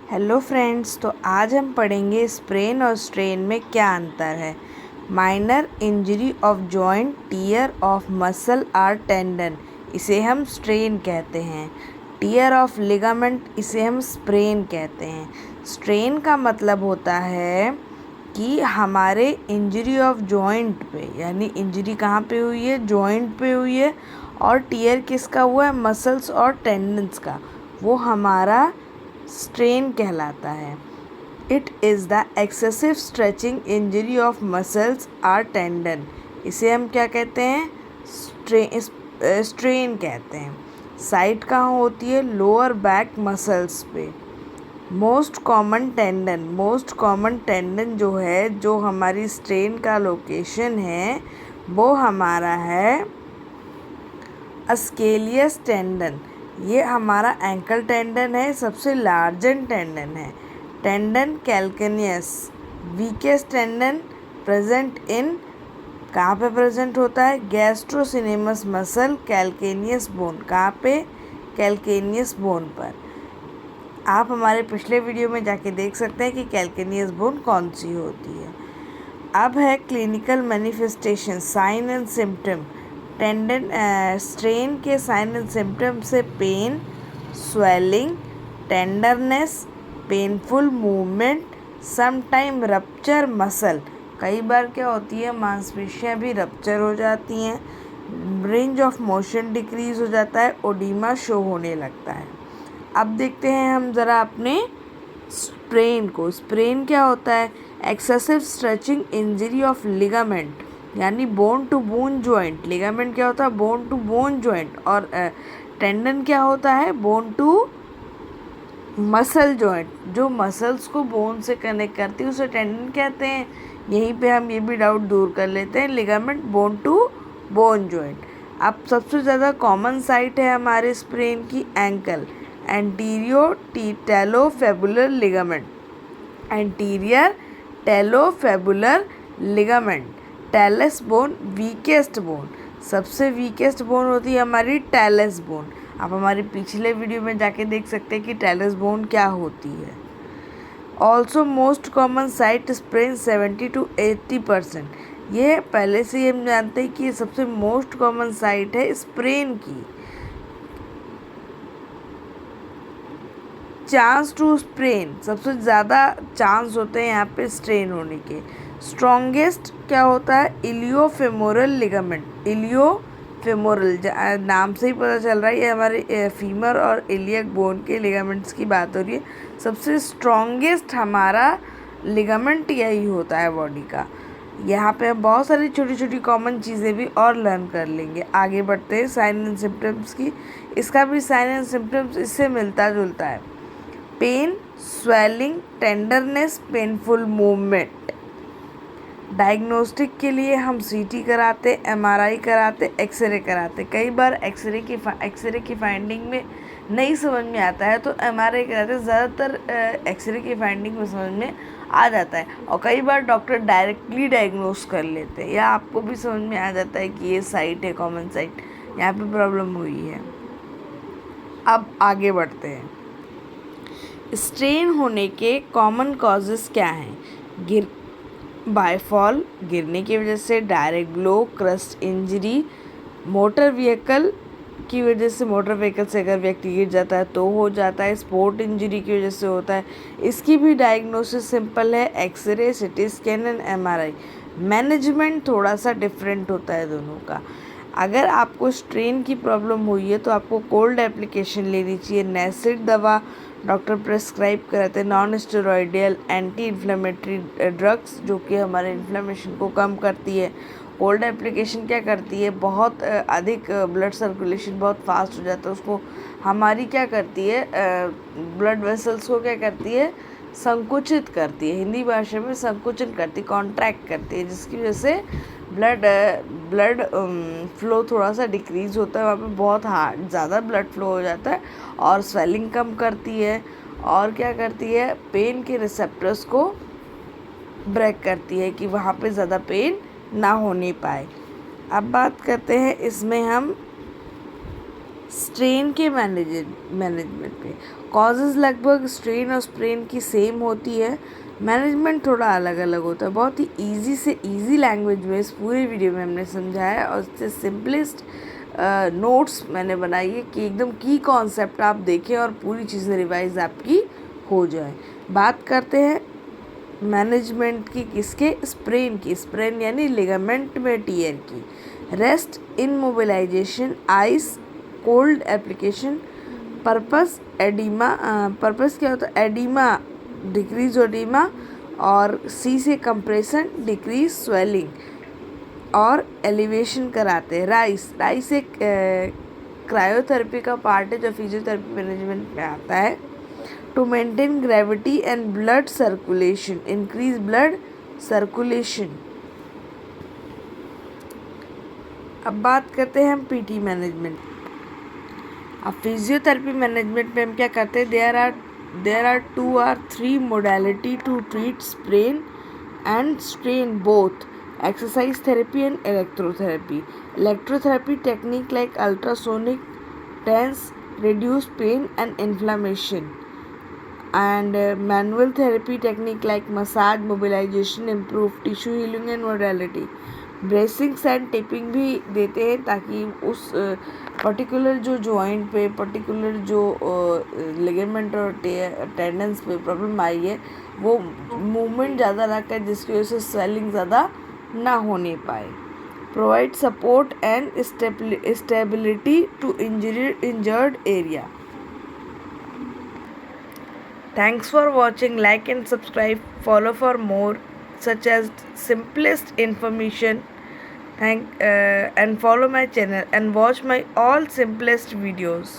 Hello friends, तो आज हम पढ़ेंगे स्प्रेन और स्ट्रेन में क्या अंतर है। Minor injury of joint, tear of muscle or tendon, इसे हम स्ट्रेन कहते हैं। टीयर ऑफ लिगामेंट, इसे हम स्प्रेन कहते हैं। स्ट्रेन का मतलब होता है कि हमारे इंजरी ऑफ जॉइंट पे, यानी इंजरी कहाँ पे हुई है, जॉइंट पे हुई है, और टीयर किसका हुआ है, मसल्स और टेंडन्स का, वो हमारा स्ट्रेन कहलाता है। It is the excessive stretching injury of muscles or tendon, इसे हम क्या कहते हैं, स्ट्रेन कहते हैं। साइट कहाँ होती है, लोअर बैक मसल्स पे। मोस्ट कॉमन टेंडन जो है, जो हमारी स्ट्रेन का लोकेशन है, वो हमारा है अस्केलियस टेंडन। ये हमारा एंकल टेंडन है, सबसे लार्जेस्ट टेंडन है। Tendon calcaneus, weakest tendon, present in, कहाँ पे प्रेजेंट होता है, गैस्ट्रोसिनेमस मसल, कैल्केनियस बोन, कहाँ पे, कैल्केनियस बोन पर। आप हमारे पिछले वीडियो में जाके देख सकते हैं कि कैल्केनियस बोन कौन सी होती है। अब है clinical manifestation, sign and symptom. Tendon strain के साइन एंड सिम्टम से pain, swelling, tenderness, painful movement, sometime rupture muscle, कई बार क्या होती है, मांसपेशियां भी रप्चर हो जाती हैं, रेंज ऑफ मोशन डिक्रीज हो जाता है, ओडीमा शो होने लगता है। अब देखते हैं हम ज़रा अपने स्प्रेन को। स्प्रेन क्या होता है, excessive stretching injury of ligament, यानी bone to bone joint. Ligament क्या होता है, बोन टू बोन जॉइंट, और टेंडन क्या होता है, बोन टू मसल जॉइंट, जो मसल्स को बोन से कनेक्ट करती है उसे टेंडन कहते हैं। यहीं पे हम ये भी डाउट दूर कर लेते हैं, ligament bone to bone joint. अब सबसे ज़्यादा कॉमन साइट है हमारे स्प्रेन की ankle, anterior talofibular ligament, anterior talofibular ligament. Talus bone weakest bone, सबसे वीकेस्ट बोन होती है हमारी टेलस बोन। आप हमारे पिछले वीडियो में जाके देख सकते हैं कि टेलस बोन क्या होती है। Also most common site sprain 70 to 80%, ये पहले से ही हम जानते हैं कि ये सबसे मोस्ट कॉमन साइट है स्प्रेन की। चांस टू स्प्रेन, सबसे ज़्यादा चांस होते हैं यहाँ पे स्ट्रेन होने के। स्ट्रॉन्गेस्ट क्या होता है, इलियोफेमोरल लिगामेंट। इलियोफेमोरल, नाम से ही पता चल रहा है ये हमारे फीमर और इलियक बोन के लिगामेंट्स की बात हो रही है। सबसे स्ट्रॉन्गेस्ट हमारा लिगामेंट यही होता है बॉडी का। यहाँ पे हम बहुत सारी छोटी छोटी कॉमन चीज़ें भी और लर्न कर लेंगे। आगे बढ़ते हैं साइन एंड सिम्टम्स की। इसका भी साइन एंड सिम्टम्स इससे मिलता जुलता है। Pain, swelling, tenderness, painful movement. Diagnostic के लिए हम सीटी कराते, एमआरआई कराते, एक्सरे कराते। कई बार एक्सरे की फाइंडिंग में नहीं समझ में आता है तो एमआरआई कराते। ज़्यादातर एक्सरे की फाइंडिंग में समझ में आ जाता है, और कई बार डॉक्टर डायरेक्टली डायग्नोस कर लेते हैं, या आपको भी समझ में आ जाता है कि ये साइट है, कॉमन साइट, यहाँ पे प्रॉब्लम हुई है। अब आगे बढ़ते हैं। स्ट्रेन होने के कॉमन कॉजेज़ क्या हैं, बायफॉल, गिरने की वजह से, direct blow, crust injury, motor vehicle की वजह से, मोटर व्हीकल से अगर व्यक्ति गिर जाता है तो हो जाता है, स्पोर्ट इंजरी की वजह से होता है। इसकी भी डायग्नोसिस सिंपल है, x ray, CT scan and MRI. Management थोड़ा सा डिफरेंट होता है दोनों का। अगर आपको स्ट्रेन की प्रॉब्लम हुई है तो आपको कोल्ड एप्लीकेशन लेनी चाहिए। नेसिड दवा डॉक्टर प्रेस्क्राइब कराते हैं, non steroidal anti inflammatory drugs, जो कि हमारे इन्फ्लेमेशन को कम करती है। कोल्ड एप्लीकेशन क्या करती है, बहुत अधिक ब्लड सर्कुलेशन बहुत फास्ट हो जाता है, उसको हमारी क्या करती है, ब्लड वेसल्स को क्या करती है, संकुचित करती है, हिंदी भाषा में संकुचन करती, कॉन्ट्रैक्ट करती है, जिसकी वजह से ब्लड फ्लो थोड़ा सा डिक्रीज़ होता है, वहाँ पे बहुत हार्ड ज़्यादा ब्लड फ्लो हो जाता है, और स्वेलिंग कम करती है, और क्या करती है, पेन के रिसेप्टर्स को ब्रेक करती है कि वहाँ पे ज़्यादा पेन ना होने पाए। अब बात करते हैं इसमें हम स्ट्रेन के मैनेजमेंट पे। कॉजेज़ लगभग स्ट्रेन और स्प्रेन की सेम होती है, मैनेजमेंट थोड़ा अलग अलग होता है। बहुत ही ईजी से ईजी लैंग्वेज में इस पूरे वीडियो में हमने समझाया और इससे सिंपलेस्ट नोट्स मैंने बनाई है कि एकदम की कॉन्सेप्ट आप देखें और पूरी चीज़ें रिवाइज आपकी हो जाए। बात करते हैं मैनेजमेंट की, किसके? स्प्रेन की। स्प्रेन यानी लिगामेंट में टियर की। Rest immobilization, ice cold application. Purpose edema, purpose क्या होता है? Edema, decrease edema. और सी से कंप्रेशन, डिक्रीज स्वेलिंग और एलिवेशन कराते हैं। राइस एक क्रायोथेरेपी का पार्ट है जो फिजियोथेरेपी मैनेजमेंट में आता है। To maintain gravity and blood circulation, increase blood circulation. अब बात करते हैं हम पीटी मैनेजमेंट। अब फिजियोथेरेपी मैनेजमेंट में हम क्या करते हैं? There are 2 or 3 modality to treat sprain and strain, both exercise therapy and electrotherapy. Electrotherapy technique like ultrasonic TENS reduce pain and inflammation, and manual therapy technique like massage, mobilization improve tissue healing and modality. Bracings and taping भी देते हैं ताकि उस particular जो joint पे, particular जो ligament और tendons पे प्रॉब्लम आई है वो मूवमेंट ज़्यादा ना करे, जिसकी वजह से स्वेलिंग ज़्यादा ना होने पाए। Provide support and stability to injured area. Thanks for watching. Like and subscribe. Follow for more such as simplest information. And follow my channel and watch my all simplest videos.